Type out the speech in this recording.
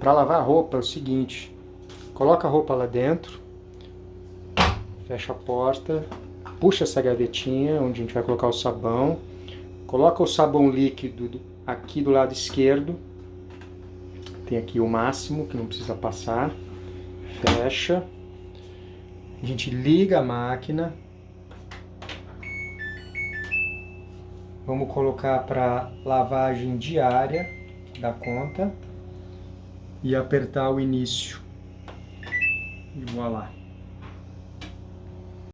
para lavar a roupa é o seguinte, coloca a roupa lá dentro, fecha a porta, puxa essa gavetinha onde a gente vai colocar o sabão, coloca o sabão líquido aqui do lado esquerdo, tem aqui o máximo que não precisa passar, fecha, a gente liga a máquina, vamos colocar para lavagem diária da conta e apertar o início e voilá.